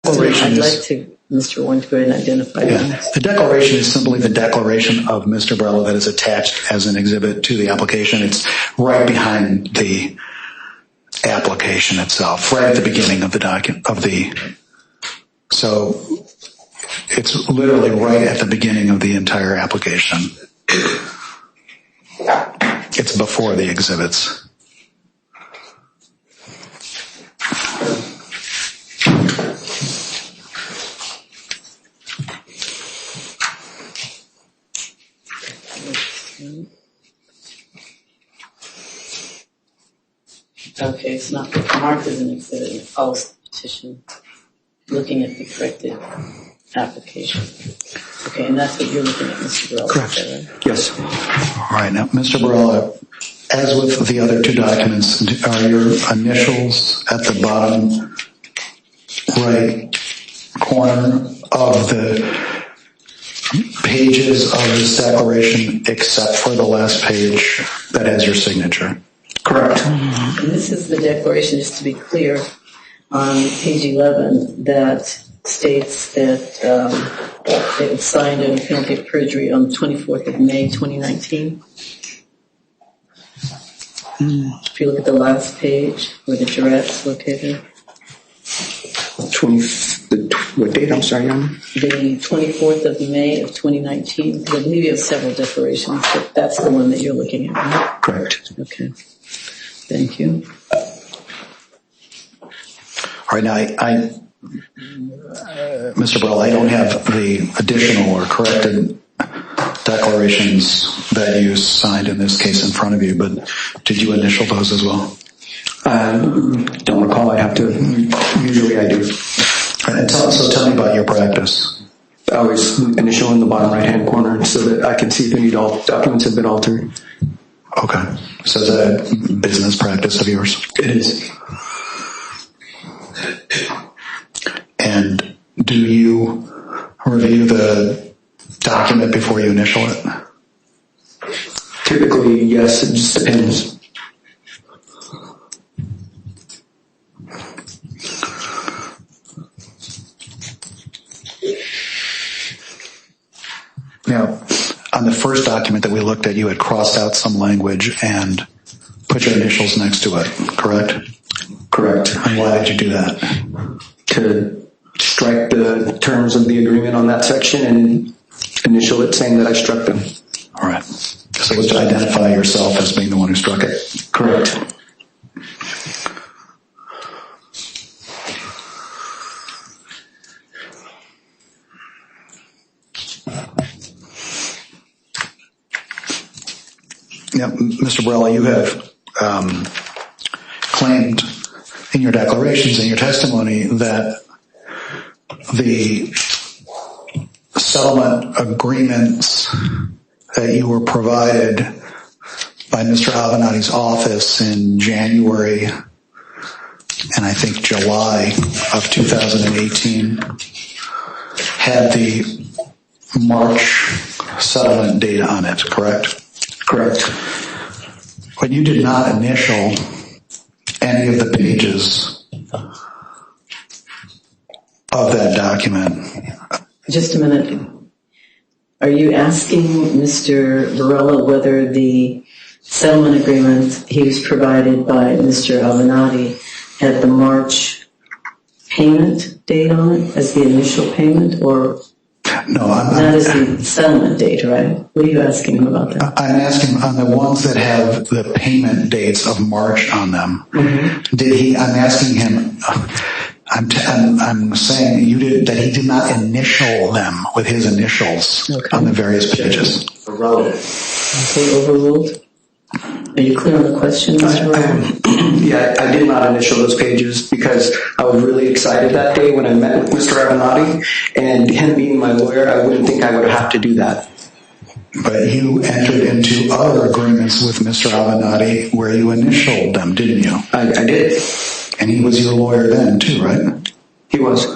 I'd like to, Mr. Warren, to go ahead and identify them. The declaration is simply the declaration of Mr. Borrello that is attached as an exhibit to the application. It's right behind the application itself, right at the beginning of the document so it's literally right at the beginning of the entire application. It's before the exhibits. Okay, it's not marked as an exhibit in the policy petition. Looking at the corrected application. Okay, and that's what you're looking at, Mr. Borrello. Correct. Right? Yes. All right, now, Mr. Borrello, as with the other two documents, are your initials at the bottom right corner of the pages of this declaration except for the last page that has your signature? Correct. And this is the declaration, just to be clear, on page 11 that states that it was signed under penalty of perjury on the 24th of May, 2019. If you look at the last page where the jurat's located. What date? I'm sorry, Your Honor? The 24th of May of 2019. I believe you have several declarations, but that's the one that you're looking at, right? Correct. Okay. Thank you. All right, now, Mr. Borrello, I don't have the additional or corrected declarations that you signed in this case in front of you, but did you initial those as well? Don't recall. I have to. Usually I do. And so tell me about your practice. I always initial in the bottom right-hand corner so that I can see if any documents have been altered. Okay. So is that a business practice of yours? It is. And do you review the document before you initial it? Typically, yes. It just depends. Now, on the first document that we looked at, you had crossed out some language and put your initials next to it, correct? Correct. And why did you do that? To strike the terms of the agreement on that section and initial it saying that I struck them. All right. So it was to identify yourself as being the one who struck it? Correct. Yeah, Mr. Borrello, you have claimed in your declarations and your testimony that the settlement agreements that you were provided by Mr. Avenatti's office in January and I think July of 2018 had the March settlement date on it, correct? Correct. But you did not initial any of the pages of that document. Just a minute. Are you asking Mr. Borrello whether the settlement agreement he was provided by Mr. Avenatti had the March payment date on it as the initial payment, or No, that is the settlement date, right? What are you asking him about that? I'm asking on the ones that have the payment dates of March on them. Mm-hmm. I'm asking him. I'm saying that he did not initial them with his initials on the various pages. Okay, overruled. Are you clear on the question, Mr. Borrello? Yeah, I did not initial those pages because I was really excited that day when I met with Mr. Avenatti, and him being my lawyer, I wouldn't think I would have to do that. But you entered into other agreements with Mr. Avenatti where you initialed them, didn't you? I did. And he was your lawyer then too, right? He was.